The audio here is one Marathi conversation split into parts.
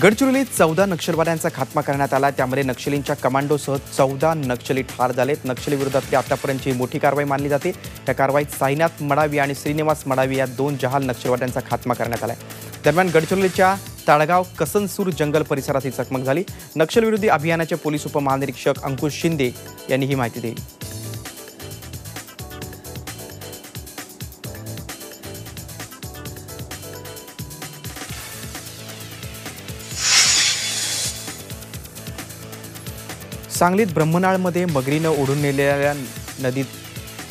गडचिरोलीत 14 नक्षलवाद्यांचा खात्मा करण्यात आला। त्यामध्ये नक्षलींच्या कमांडोसह 14 नक्षली ठार झालेत। नक्षली विरोधातली आतापर्यंतची मोठी कारवाई मानली जाते। या कारवाईत साईनाथ मडावी आणि श्रीनिवास मडावी या 2 जहाल नक्षलवाद्यांचा खात्मा करण्यात आला। दरम्यान गडचिरोलीच्या ताळगाव कसनसूर जंगल परिसरात ही चकमक झाली। नक्षलविरोधी अभियानाचे पोलीस उपमहानिरीक्षक अंकुश शिंदे यांनी ही माहिती दिली। सांगलीत ब्रह्मनाळमध्ये मगरीनं ओढून नेलेल्या नदीत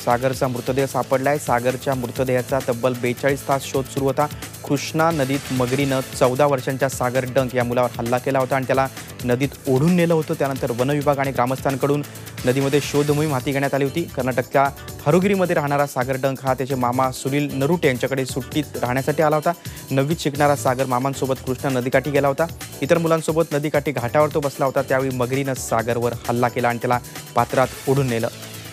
सागरचा मृतदेह सापडलाय। सागरच्या मृतदेहाचा तब्बल 42 तास शोध सुरू होता। कृष्णा नदीत मगरीनं 14 वर्षांच्या सागर डंक या मुलावर हल्ला केला होता आणि त्याला नदीत ओढून नेलं होतं। त्यानंतर वन विभाग आणि ग्रामस्थांकडून नदीमध्ये शोध मोहीम हाती घेण्यात आली होती। कर्नाटकच्या हरुगिरीमध्ये राहणारा सागर डंक हा त्याचे मामा सुनील नरुटे यांच्याकडे सुट्टीत राहण्यासाठी आला होता। 9वीत शिकणारा सागर मामांसोबत कृष्णा नदीकाठी गेला होता। इतर मुलांसोबत नदीकाठी घाटावर तो बसला होता। त्यावेळी मगरीनं सागरवर हल्ला केला आणि त्याला पात्रात ओढून नेलं।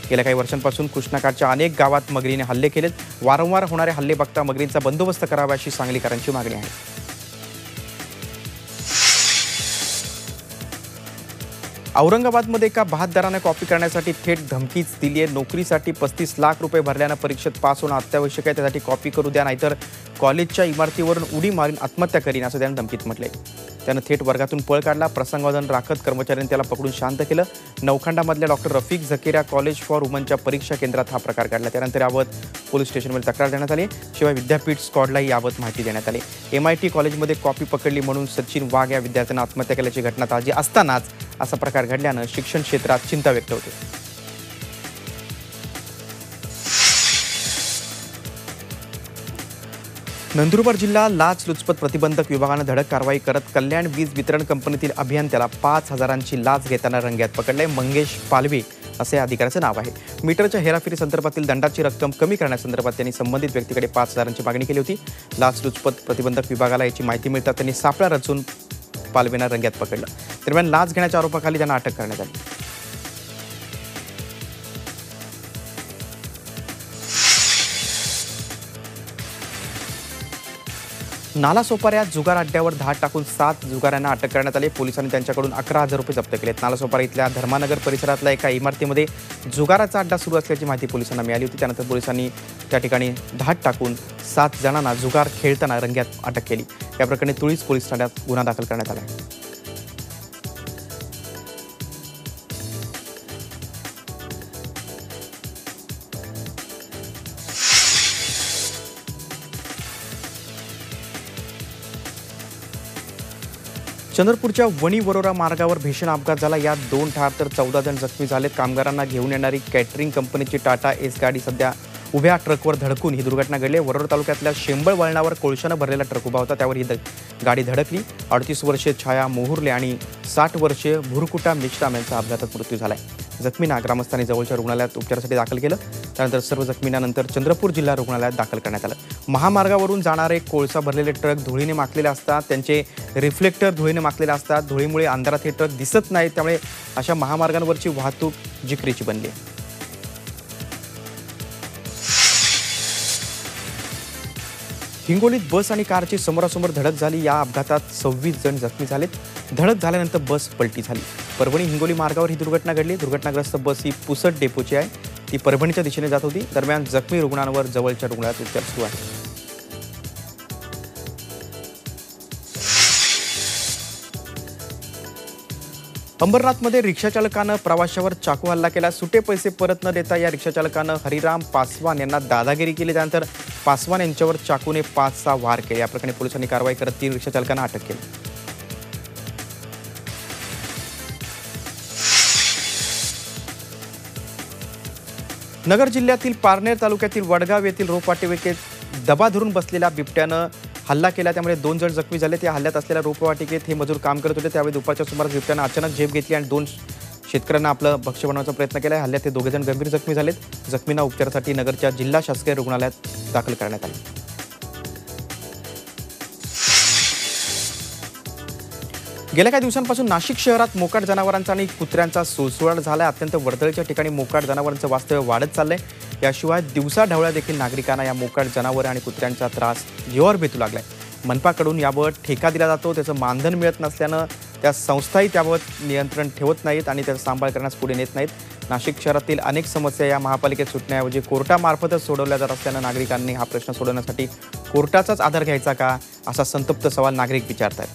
गेल्या काही वर्षांपासून कृष्णाकाठच्या अनेक गावात मगरीने हल्ले केलेत। वारंवार होणारे हल्ले बघता मगरींचा बंदोबस्त करावा अशी सांगलीकरांची मागणी आहे। औरंगाबादमध्ये एका बहादराने कॉपी करण्यासाठी थेट धमकीच दिली आहे। नोकरीसाठी 35 लाख रुपये भरल्यानं परीक्षेत पास होणं अत्यावश्यक आहे। त्यासाठी कॉपी करू द्या, नाहीतर कॉलेजच्या इमारतीवरून उडी मारून आत्महत्या करीन असं त्यानं धमकीत म्हटलंय। त्यानं थेट वर्गातून पळ काढला। प्रसंगावधान राखत कर्मचाऱ्यांनी त्याला पकडून शांत केलं। नौखंडामधल्या doctor Rafiq Zakaria college for वुमनच्या परीक्षा केंद्रात हा प्रकार घडला। त्यानंतर याबाबत पोलीस स्टेशनमध्ये तक्रार देण्यात आली। शिवाय विद्यापीठ स्क्वॉडलाही याबाबत माहिती देण्यात आली। MIT कॉलेजमध्ये कॉपी पकडली म्हणून सचिन वाघ या विद्यार्थ्यानं आत्महत्या केल्याची घटना ताजी असतानाच असा प्रकार घडल्यानं शिक्षण क्षेत्रात चिंता व्यक्त होते। नंदुरबार जिल्हा लाचलुचपत प्रतिबंधक विभागानं धडक कारवाई करत कल्याण वीज वितरण कंपनीतील अभियंत्याला 5,000ची लाच घेताना रंगेहात पकडले। मंगेश पालवे असे अधिकाऱ्याचं नाव आहे। मीटरच्या हेराफेरी संदर्भातील दंडाची रक्कम कमी करण्यासंदर्भात त्यांनी संबंधित व्यक्तीकडे 5,000ची मागणी केली होती। लाचलुचपत प्रतिबंधक विभागाला याची माहिती मिळतात त्यांनी सापळा रचून पालवेंना रंगेहात पकडलं। दरम्यान लाच घेण्याच्या आरोपाखाली त्यांना अटक करण्यात आली। नालासोपाऱ्यात जुगार अड्ड्यावर धाड टाकून 7 जुगाऱ्यांना अटक करण्यात आली। पोलिसांनी त्यांच्याकडून 11,000 रुपये जप्त केलेत। नालासोपारा इथल्या धर्मानगर परिसरातल्या एका इमारतीमध्ये जुगाराचा अड्डा सुरू असल्याची माहिती पोलिसांना मिळाली होती। त्यानंतर पोलिसांनी त्या ठिकाणी धाड टाकून 7 जणांना जुगार खेळताना रंगेहात अटक केली। या प्रकरणी तुळीस पोलीस ठाण्यात गुन्हा दाखल करण्यात आला आहे। चंद्रपूरच्या वणी वरोरा मार्गावर भीषण अपघात झाला। यात 2 ठार तर 14 जण जखमी झालेत। कामगारांना घेऊन येणारी कॅटरिंग कंपनीची टाटा एस गाडी सध्या उभ्या ट्रकवर धडकून ही दुर्घटना घडली। वरोरा तालुक्यातल्या शेंबळ वळणावर कोळशानं भरलेला ट्रक उभा होता, त्यावर ही गाडी धडकली। 38 वर्षीय छाया मोहुर्ले आणि 60 वर्षीय भुरकुटा मिश्राम यांचा अपघातात मृत्यू झालाय। जखमींना ग्रामस्थांनी जवळच्या रुग्णालयात उपचारासाठी दाखल केलं। त्यानंतर सर्व जखमींना नंतर चंद्रपूर जिल्हा रुग्णालयात दाखल करण्यात आलं। महामार्गावरून जाणारे कोळसा भरलेले ट्रक धुळीने माखलेले असतात, त्यांचे रिफ्लेक्टर धुळीने माखलेले असतात। धुळीमुळे अंधारात हे ट्रक दिसत नाहीत, त्यामुळे अशा महामार्गांवरची वाहतूक जिकरीची बनली आहे। हिंगोलीत बस आणि कारची समोरासमोर धडक झाली। या अपघातात 26 जण जखमी झालेत। धडक झाल्यानंतर बस पलटी झाली। परभणी हिंगोली मार्गावर ही दुर्घटना घडली। दुर्घटनाग्रस्त बस ही पुसद डेपोची आहे, ती परभणीच्या दिशेने जात होती। दरम्यान जखमी रुग्णांवर जवळच्या रुग्णालयात उपचार सुरू आहे। अंबरनाथमध्ये रिक्षाचालकानं प्रवाशावर चाकू हल्ला केला। सुटे पैसे परत न देता या रिक्षाचालकानं हरिराम पासवान यांना दादागिरी केली। त्यानंतर पासवान यांच्यावर चाकूने 5-6 वार केले। या प्रकरणी पोलिसांनी कारवाई करत 3 रिक्षाचालकांना अटक केली। नगर जिल्ह्यातील पारनेर तालुक्यातील वडगाव येथील रोपवाटिकेत दबा धरून बसलेल्या बिबट्यानं हल्ला केला, त्यामुळे 2 जण जखमी झाले। त्या हल्ल्यात असलेल्या रोपवाटिकेत हे मजूर काम करत होते। त्यावेळी दुपारच्या सुमारास बिबट्यानं अचानक झेप घेतली आणि 2 शेतकऱ्यांना आपलं भक्ष्य बनवण्याचा प्रयत्न केला। हल्ल्यात ते 2 जण गंभीर जखमी झालेत। जखमींना उपचारासाठी नगरच्या जिल्हा शासकीय रुग्णालयात दाखल करण्यात आले। गेल्या काही दिवसांपासून नाशिक शहरात मोकाट जनावरांचा आणि कुत्र्यांचा सुळसुळाट झाला। अत्यंत वर्दळीच्या ठिकाणी मोकाट जनावरांचं वास्तव्य वाढत चाललंय। याशिवाय दिवसा ढवळ्या देखील नागरिकांना या मोकाट जनावर आणि कुत्र्यांचा त्रास जीवावर बेतू लागलाय। मनपाकडून याबाबत ठेका दिला जातो, त्याचं मानधन मिळत नसल्यानं त्या संस्थाही त्याबाबत नियंत्रण ठेवत नाहीत आणि त्याचा सांभाळ करण्यास पुढे नेत नाहीत. नाशिक शहरातील अनेक समस्या या महापालिकेत सुटण्याऐवजी कोर्टामार्फतच सोडवल्या जात असल्यानं नागरिकांनी हा प्रश्न सोडवण्यासाठी कोर्टाचाच आधार घ्यायचा का, असा संतप्त सवाल नागरिक विचारतात.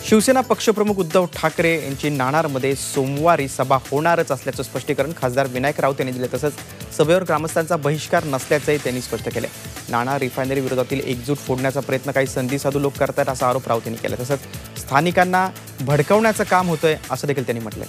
शिवसेना पक्षप्रमुख उद्धव ठाकरे यांची नाणारमध्ये सोमवारी सभा होणारच असल्याचं स्पष्टीकरण खासदार विनायक राऊत यांनी दिले. तसंच सभेवर ग्रामस्थांचा बहिष्कार नसल्याचंही त्यांनी स्पष्ट केलं. नाणार रिफायनरी विरोधातील एकजूट फोडण्याचा प्रयत्न काही संधीसाधू लोक करतात असा आरोप राऊत यांनी केला. तसंच स्थानिकांना भडकवण्याचं काम होतंय असं देखील त्यांनी म्हटलंय.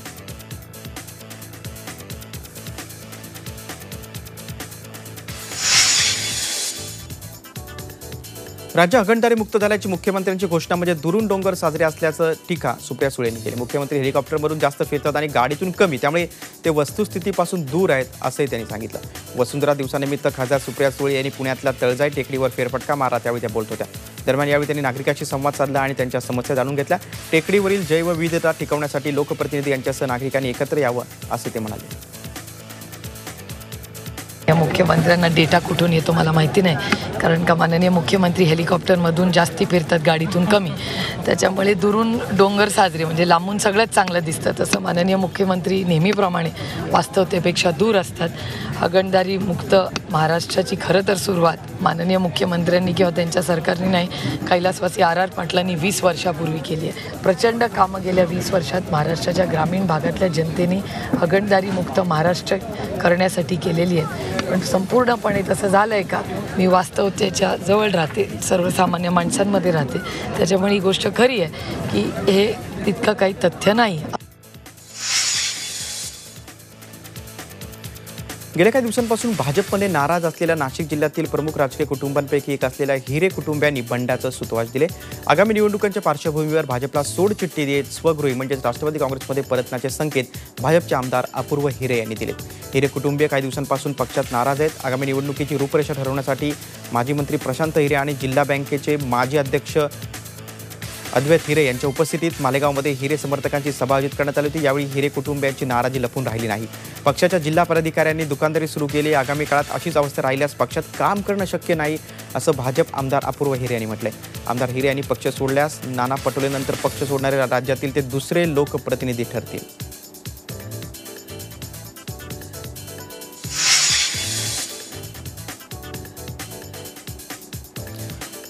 राज्य हागणदारी मुक्त झाल्याची मुख्यमंत्र्यांची घोषणा म्हणजे दुरून डोंगर साजरे असल्याचं टीका सुप्रिया सुळे यांनी केली. मुख्यमंत्री हेलिकॉप्टरमधून जास्त फिरतात आणि गाडीतून कमी, त्यामुळे ते वस्तुस्थितीपासून दूर आहेत असंही त्यांनी सांगितलं. वसुंधरा दिवसानिमित्त खासदार सुप्रिया सुळे यांनी पुण्यातल्या तळजाई टेकडीवर फेरफटका मारला, त्यावेळी त्या बोलत होत्या. दरम्यान यावेळी त्यांनी नागरिकांशी संवाद साधला आणि त्यांच्या समस्या जाणून घेतल्या. टेकडीवरील जैवविविधता टिकवण्यासाठी लोकप्रतिनिधी यांच्यासह नागरिकांनी एकत्र यावं असं ते म्हणाले. या मुख्यमंत्र्यांना डेटा कुठून येतो मला माहिती नाही, कारण का माननीय मुख्यमंत्री हेलिकॉप्टरमधून जास्ती फिरतात, गाडीतून कमी, त्याच्यामुळे दुरून डोंगर साजरे म्हणजे लांबून सगळंच चांगलं दिसतं. तसं माननीय मुख्यमंत्री नेहमीप्रमाणे वास्तवतेपेक्षा दूर असतात. हागणदारी मुक्त महाराष्ट्राची खरं तर सुरुवात माननीय मुख्यमंत्र्यांनी किंवा त्यांच्या सरकारने नाही, कैलासवासी आर पाटलांनी 20 वर्षापूर्वी केली आहे. प्रचंड कामं गेल्या 20 वर्षात महाराष्ट्राच्या ग्रामीण भागातल्या जनतेने हागणदारी मुक्त महाराष्ट्र करण्यासाठी केलेली आहे. पण संपूर्णपणे तसं झालं आहे का? मी वास्तवतेच्या जवळ राहते, सर्वसामान्य माणसांमध्ये राहते, त्याच्यामुळे ही गोष्ट खरी आहे की हे तितकं काही तथ्य नाही. गेल्या काही दिवसांपासून भाजपमध्ये नाराज असलेल्या नाशिक जिल्ह्यातील प्रमुख राजकीय कुटुंबांपैकी एक असलेल्या हिरे कुटुंबियांनी बंडाचं सुतवाच दिले. आगामी निवडणुकांच्या पार्श्वभूमीवर भाजपला सोडचिठ्ठी देत स्वगृही म्हणजेच राष्ट्रवादी काँग्रेसमध्ये परतण्याचे संकेत भाजपचे आमदार अपूर्व हिरे यांनी दिले. हिरे कुटुंबीय काही दिवसांपासून पक्षात नाराज आहेत. आगामी निवडणुकीची रूपरेषा ठरवण्यासाठी माजी मंत्री प्रशांत हिरे आणि जिल्हा बँकेचे माजी अध्यक्ष अद्वैत हिरे यांच्या उपस्थितीत मालेगावमध्ये हिरे समर्थकांची सभा आयोजित करण्यात आली होती. यावेळी हिरे कुटुंबियांची नाराजी लपून राहिली नाही. पक्षाच्या जिल्हा पदाधिकाऱ्यांनी दुकानदारी सुरू केली. आगामी काळात अशीच अवस्था राहिल्यास पक्षात काम करणं शक्य नाही असं भाजप आमदार अपूर्व हिरे यांनी म्हटलंय. आमदार हिरे यांनी पक्ष सोडल्यास नाना पटोलेनंतर पक्ष सोडणारे राज्यातील ते दुसरे लोकप्रतिनिधी ठरतील.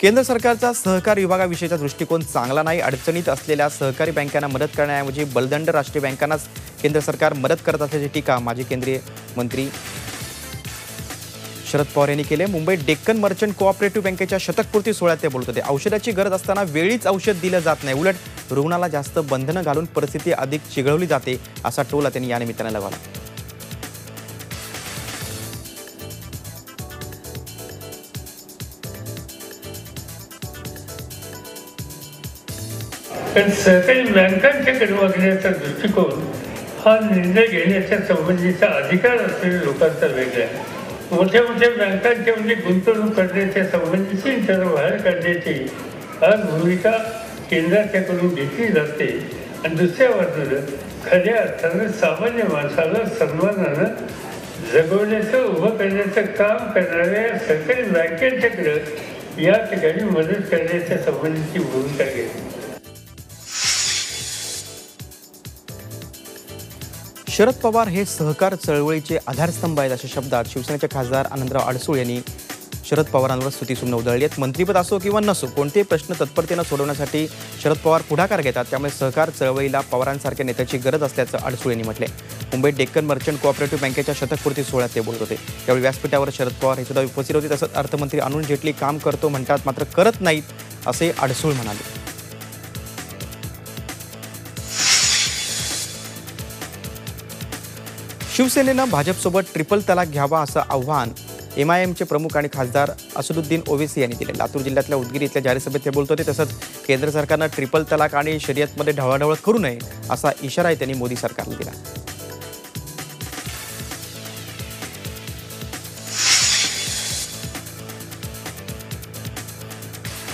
केंद्र सरकारचा सहकार विभागाविषयीचा दृष्टिकोन चांगला नाही. अडचणीत असलेल्या सहकारी बँकांना मदत करण्याऐवजी बलदंड राष्ट्रीय बँकांनाच केंद्र सरकार मदत करत असल्याची टीका माजी केंद्रीय मंत्री शरद पवार यांनी केली. मुंबईत डेक्कन मर्चंट कोऑपरेटिव्ह बँकेच्या शतकपूर्ती सोहळ्यात ते बोलत होते. औषधाची गरज असताना वेळीच औषध दिलं जात नाही, उलट रुग्णाला जास्त बंधनं घालून परिस्थिती अधिक चिघळवली जाते, असा टोला त्यांनी या निमित्ताने लगावला. पण सहकारी बँकांच्याकडे वागण्याचा दृष्टिकोन हा निर्णय घेण्याच्या संबंधीचा अधिकार असलेल्या लोकांचा वेगळा आहे. मोठ्या मोठ्या बँकांच्या म्हणजे गुंतवणूक करण्याच्या संबंधीची त्याला बाहेर काढण्याची आज भूमिका केंद्राच्याकडून घेतली जाते आणि दुसऱ्या बाजूला खऱ्या अर्थानं सामान्य माणसाला सन्मानानं जगवण्याचं उभं करण्याचं काम करणाऱ्या सहकारी बँकांच्याकडे या ठिकाणी मदत करण्याच्या संबंधीची भूमिका घेतली. शरद पवार हे सहकार चळवळीचे आधारस्तंभ आहेत अशा शब्दात शिवसेनेचे खासदार आनंदराव अडसूळ यांनी शरद पवारांवर स्तुतीसुमनं उधळली आहेत. मंत्रिपद असो किंवा नसो, कोणतेही प्रश्न तत्परतेनं सोडवण्यासाठी शरद पवार पुढाकार घेतात, त्यामुळे सहकार चळवळीला पवारांसारख्या नेत्याची गरज असल्याचं अडसूळ यांनी म्हटलंय. मुंबईत डेक्कन मर्चंट कोऑपरेटिव्ह बँकेच्या शतकपूर्ती सोहळ्यात ते बोलत होते. त्यावेळी व्यासपीठावर शरद पवार हे सुद्धा उपस्थित होते. तसंच अर्थमंत्री अरुण जेटली काम करतो म्हणतात मात्र करत नाहीत असे अडसूळ म्हणाले. शिवसेनेनं भाजपसोबत ट्रिपल तलाक घ्यावा असं आव्हान MIMचे प्रमुख आणि खासदार असदुद्दीन ओवेसी यांनी दिले. लातूर जिल्ह्यातल्या उदगीर इथल्या जाहीर सभेत ते बोलत होते. तसंच केंद्र सरकारनं ट्रिपल तलाक आणि शर्यतमध्ये ढवळाढवळ करू नये असा इशाराही त्यांनी मोदी सरकारला दिला.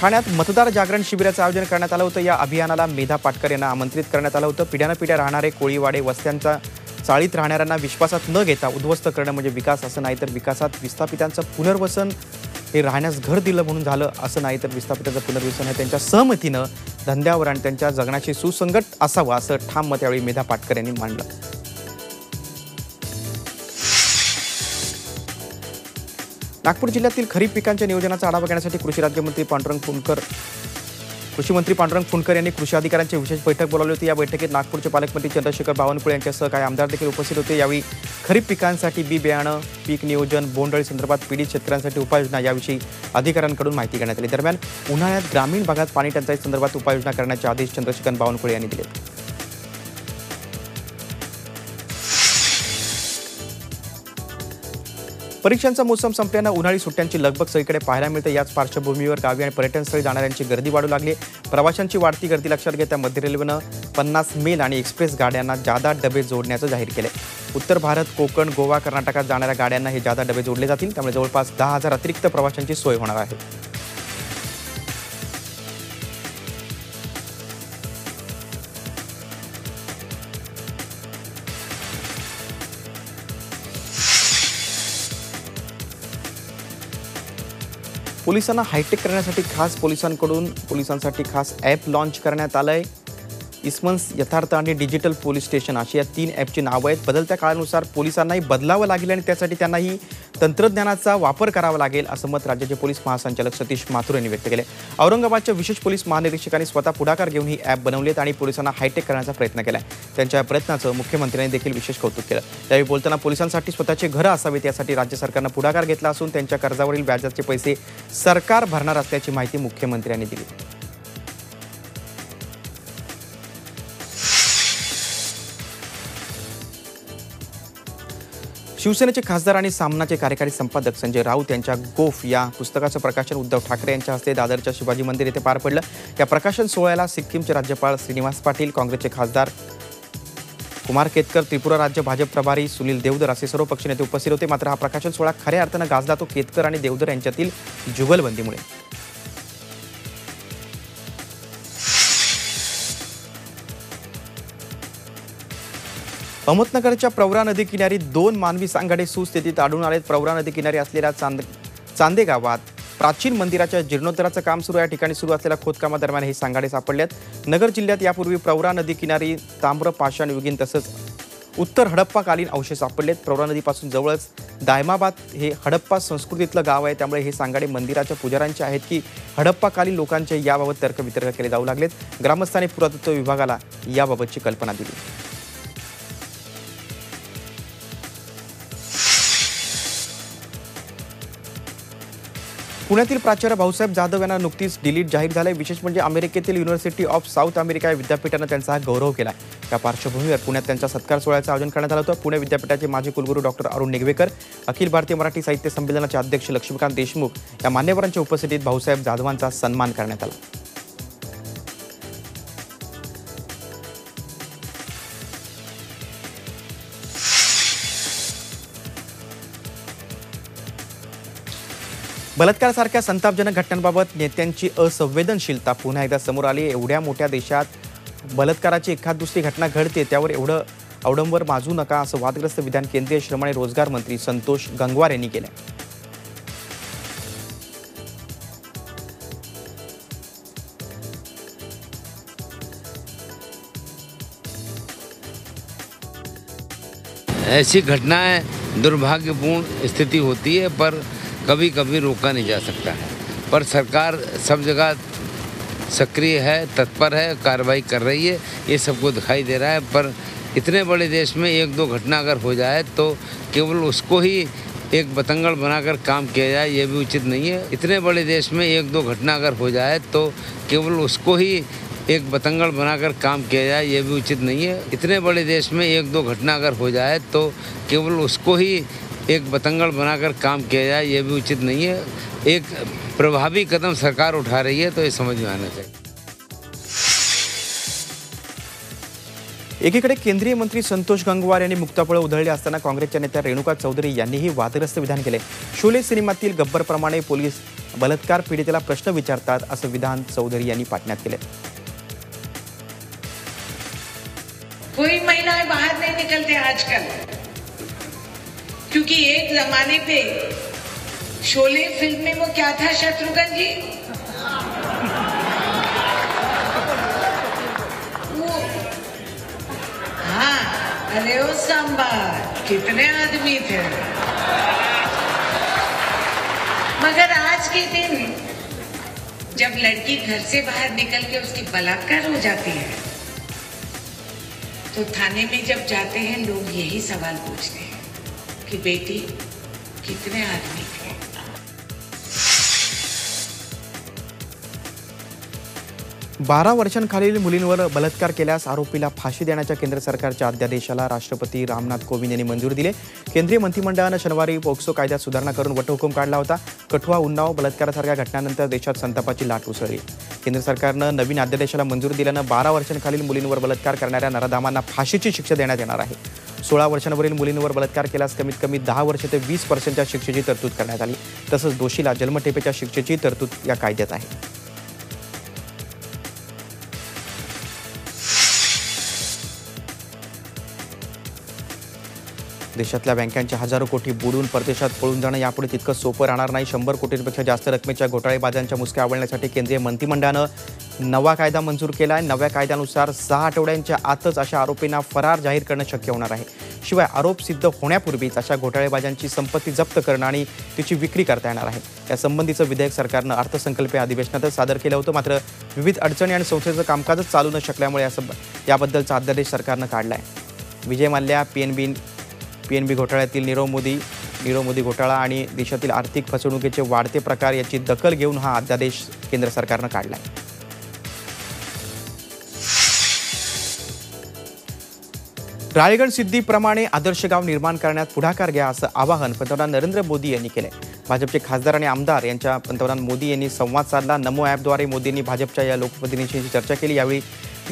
ठाण्यात मतदार जागरण शिबिराचं आयोजन करण्यात आलं होतं. या अभियानाला मेधा पाटकर यांना आमंत्रित करण्यात आलं होतं. पिढ्यानपिढ्या राहणारे कोळीवाडे वस्त्यांचा चाळीत राहणाऱ्यांना विश्वासात न घेता उद्ध्वस्त करणं म्हणजे विकास असं नाही, तर विकासात विस्थापितांचं पुनर्वसन हे राहण्यास घर दिलं म्हणून झालं असं नाही, तर विस्थापितांचं पुनर्वसन हे त्यांच्या सहमतीनं धंद्यावर आणि त्यांच्या जगण्याशी सुसंगत असावं असं ठाम मत यावेळी मेधा पाटकर यांनी मांडलं. नागपूर जिल्ह्यातील खरीप पिकांच्या नियोजनाचा आढावा घेण्यासाठी कृषी मंत्री पांडुरंग फुंडकर यांनी कृषी अधिकाऱ्यांची विशेष बैठक बोलावली होती. या बैठकीत नागपूरचे पालकमंत्री चंद्रशेखर बावनकुळे यांच्यासह काही आमदार देखील उपस्थित होते. यावेळी खरीप पिकांसाठी बी बियाणं, पीक नियोजन, बोंडअळी संदर्भात पीडित शेतकऱ्यांसाठी उपाययोजना याविषयी अधिकाऱ्यांकडून माहिती घेण्यात आली. दरम्यान उन्हाळ्यात ग्रामीण भागात पाणी टंचाई संदर्भात उपाययोजना करण्याचे आदेश चंद्रशेखर बावनकुळे यांनी दिले. परीक्षांचा मोसम संपल्यानं उन्हाळी सुट्ट्यांची लगबग सगळीकडे पाहायला मिळते. याच पार्श्वभूमीवर गावी आणि पर्यटनस्थळी जाणाऱ्यांची गर्दी वाढू लागली. प्रवाशांची वाढती गर्दी लक्षात घेता मध्य रेल्वेनं 50 मेल आणि एक्सप्रेस गाड्यांना जादा डबे जोडण्याचं जाहीर केले. उत्तर भारत, कोकण, गोवा, कर्नाटकात जाणाऱ्या गाड्यांना हे जादा डबे जोडले जातील. त्यामुळे जवळपास 10,000 अतिरिक्त प्रवाशांची सोय होणार आहे. पोलिसांना हायटेक करण्यासाठी पोलिसांसाठी खास ॲप लॉन्च करण्यात आलंय. इस्मन्स, यथार्थ आणि डिजिटल पोलीस स्टेशन अशी या 3 ॲपची नावं आहेत. बदलत्या काळानुसार पोलिसांनाही बदलावं लागेल आणि त्यासाठी त्यांनाही तंत्रज्ञानाचा वापर करावा लागेल असं मत राज्याचे पोलीस महासंचालक सतीश माथुर यांनी व्यक्त केले. औरंगाबादच्या विशेष पोलीस महानिरीक्षकांनी स्वतः पुढाकार घेऊन ही ॲप बनवलीत आणि पोलिसांना हायटेक करण्याचा प्रयत्न केला. त्यांच्या प्रयत्नाचं मुख्यमंत्र्यांनी देखील विशेष कौतुक केलं. त्यावेळी बोलताना पोलिसांसाठी स्वतःचे घरं असावेत यासाठी राज्य सरकारनं पुढाकार घेतला असून त्यांच्या कर्जावरील व्याजाचे पैसे सरकार भरणार असल्याची माहिती मुख्यमंत्र्यांनी दिली. शिवसेनेचे खासदार आणि सामनाचे कार्यकारी संपादक संजय राऊत यांच्या गोफ या पुस्तकाचं प्रकाशन उद्धव ठाकरे यांच्या हस्ते दादरच्या शिवाजी मंदिर येथे पार पडलं. या प्रकाशन सोहळ्याला सिक्कीमचे राज्यपाल श्रीनिवास पाटील, काँग्रेसचे खासदार कुमार केतकर, त्रिपुरा राज्य भाजप प्रभारी सुनील देवधर असे सर्व पक्षनेते उपस्थित होते. मात्र हा प्रकाशन सोहळा खऱ्या अर्थानं गाजला तो केतकर आणि देवधर यांच्यातील जुगलबंदीमुळे. अहमदनगरच्या प्रवरा नदी किनारी 2 मानवी सांगाडे सुस्थितीत आढळून आलेत. प्रवरा नदी किनारी असलेल्या चांदे गावात प्राचीन मंदिराच्या जीर्णोद्धाराचं काम सुरू. या ठिकाणी सुरू असलेल्या खोदकामादरम्यान हे सांगाडे सापडलेत. नगर जिल्ह्यात यापूर्वी प्रवरा नदी किनारी ताम्र, पाषाण युगीन तसंच उत्तर हडप्पाकालीन अवशेष सापडलेत. प्रवरा नदीपासून जवळच दायमाबाद हे हडप्पा संस्कृतीतलं गाव आहे. त्यामुळे हे सांगाडे मंदिराच्या पुजाऱ्यांचे आहेत की हडप्पाकालीन लोकांचे याबाबत तर्कवितर्क केले जाऊ लागलेत. ग्रामस्थांनी पुरातत्व विभागाला याबाबतची कल्पना दिली. पुण्यातील प्राचार्य भाऊसाहेब जाधव यांना नुकतीच डिलीट जाहीर झालंय. विशेष म्हणजे अमेरिकेतील युनिव्हर्सिटी ऑफ साऊथ अमेरिका या विद्यापीठानं त्यांचा गौरव केला. या पार्श्वभूमीवर पुण्यात त्यांच्या सत्कार सोहळ्याचं आयोजन करण्यात आलं होतं. पुणे विद्यापीठाचे माजी कुलगुरू डॉक्टर अरुण निगवेकर, अखिल भारतीय मराठी साहित्य संमेलनाचे अध्यक्ष लक्ष्मीकांत देशमुख या मान्यवरांच्या उपस्थितीत भाऊसाहेब जाधवांचा सन्मान करण्यात आला. बलात्कारासारख्या संतापजनक घटनांबाबत नेत्यांची असंवेदनशीलता पुन्हा एकदा समोर आली. एवढ्या मोठ्या देशात बलात्काराची एखाद दुसरी घटना घडते त्यावर एवढं अवडंबर माजू नका असं वादग्रस्त विधान केंद्रीय श्रम आणि रोजगार मंत्री संतोष गंगवार यांनी केलं. ऐसी घटनाएं दुर्भाग्यपूर्ण स्थिति होती है, पर कभी कभी रोका नहीं जा सकता है. पर सरकार सब जगह सक्रिय है, तत्पर है, कार्रवाई कर रही है, ये सबको दिखाई दे रहा है. पर इतने बड़े देश में 1-2 घटना अगर हो जाए तो केवल उसको ही एक बतंगड़ बनाकर काम किया जाए, ये भी उचित नहीं है. इतने बड़े देश में 1-2 घटना अगर हो जाए तो केवल उसको ही एक बतंगड़ बनाकर काम किया जाए, ये भी उचित नहीं है. इतने बड़े देश में 1-2 घटना अगर हो जाए तो केवल उसको ही एक बतंगड़ बनाकर काम किया जाए, ये भी उचित नहीं है. एक प्रभावी कदम सरकार उठा रही है, तो ये समझ में आना चाहिए. एकीकडे केंद्रीय मंत्री संतोष गंगवार यांनी मुक्ताफळं उधळली असताना काँग्रेसच्या नेत्या रेणुका चौधरी यांनीही वादग्रस्त विधान केले. शोले सिनेमातील गब्बरप्रमाणे पोलीस बलात्कार पीडितेला प्रश्न विचारतात असं विधान चौधरी यांनी पाटण्यात केले. कोई महिलाएं बाहर नहीं निकलते आजकल, क्योंकि एक जमाने पे शोले फिल्म में वो क्या था शत्रुघ्न जी, वो हाँ, अरे ओ सांबा कितने आदमी थे। मगर आज के दिन जब लड़की घर से बाहर निकल के उसकी बलात्कार हो जाती है, तो थाने में जब जाते हैं लोग यही सवाल पूछते हैं कि बेटी कितने आदमी थे। 12 वर्षांखालील मुलींवर बलात्कार केल्यास आरोपीला फाशी देण्याच्या केंद्र सरकारच्या अध्यादेशाला राष्ट्रपती रामनाथ कोविंद यांनी मंजुरी दिली। केंद्रीय मंत्रिमंडळानं शनिवारी पोक्सो कायद्यात सुधारणा करून वटहुकूम काढला होता। कठुआ, उन्नाव बलात्कारासारख्या घटनांनंतर देशात संतापाची लाट उसळली। केंद्र सरकारनं नवीन अध्यादेशाला मंजुरी दिल्यानं 12 वर्षांखालील मुलींवर बलात्कार करणाऱ्या नराधामांना फाशीची शिक्षा देण्यात येणार आहे। 16 वर्षांवरील मुलींवर बलात्कार केल्यास कमीत कमी 10 वर्ष ते 20 वर्षांच्या शिक्षेची तरतूद करण्यात आली। तसंच दोषीला जन्मठेपेच्या शिक्षेची तरतूद या कायद्यात आहे। देशातल्या बँकांच्या हजारो कोटी बुडून परदेशात पळून जाणं यापुढे तितकं सोपं राहणार नाही। 100 कोटींपेक्षा जास्त रकमेच्या घोटाळेबाजांच्या मुसक्या आवळण्यासाठी केंद्रीय मंत्रिमंडळानं नवा कायदा मंजूर केला आहे। नव्या कायद्यानुसार 6 आठवड्यांच्या आतच अशा आरोपींना फरार जाहीर करणं शक्य होणार आहे। शिवाय आरोप सिद्ध होण्यापूर्वीच अशा घोटाळेबाजांची संपत्ती जप्त करणं आणि तिची विक्री करता येणार आहे। यासंबंधीचं विधेयक सरकारनं अर्थसंकल्पीय अधिवेशनातच सादर केलं होतं, मात्र विविध अडचणी आणि संसदेचं कामकाजच चालू न शकल्यामुळे याबद्दलचा अध्यादेश सरकारनं काढला आहे। विजय मल्ल्या, पीएनबी घोटाळ्यातील नीरव मोदी घोटाळा आणि देशातील आर्थिक फसवणुकीचे वाढते प्रकार याची दखल घेऊन हा अध्यादेश केंद्र सरकारनं काढला आहे। राळेगण सिद्धीप्रमाणे आदर्श गाव निर्माण करण्यात पुढाकार घ्या असं आवाहन पंतप्रधान नरेंद्र मोदी यांनी केलंय। भाजपचे खासदार आणि आमदार यांच्या पंतप्रधान मोदी यांनी संवाद साधला। नमो ॲपद्वारे मोदींनी भाजपच्या या लोकप्रतिनिधींशी चर्चा केली। यावेळी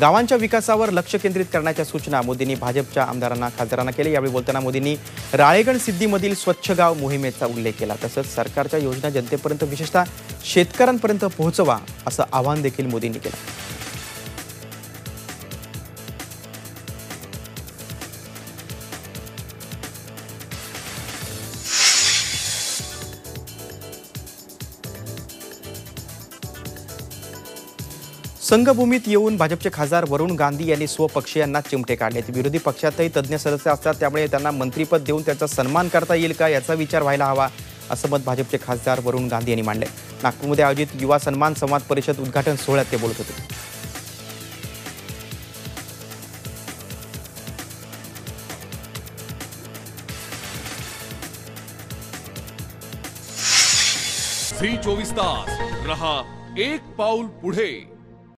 गावांच्या विकासावर लक्ष केंद्रित करण्याच्या सूचना मोदींनी भाजपच्या आमदारांना खासदारांना केली। यावेळी बोलताना मोदींनी राळेगण सिद्धीमधील स्वच्छ गाव मोहिमेचा उल्लेख केला। तसंच सरकारच्या योजना जनतेपर्यंत विशेषतः शेतकऱ्यांपर्यंत पोहोचवा असं आवाहन देखील मोदींनी केलं। संघभूमीत येऊन भाजपचे खासदार वरुण गांधी यांनी स्वपक्षीयांना चिमटे काढले। विरोधी पक्षातही तज्ज्ञ सदस्य असतात, त्यामुळे त्यांना मंत्रिपद देऊन त्यांचा सन्मान करता येईल का याचा विचार व्हायला हवा असं मत भाजपचे खासदार वरुण गांधी यांनी मांडले। नागपूरमध्ये आयोजित युवा सन्मान संवाद परिषद उद्घाटन सोहळ्यात ते बोलत होते। झी 24 तास रहा एक पाऊल पुढे।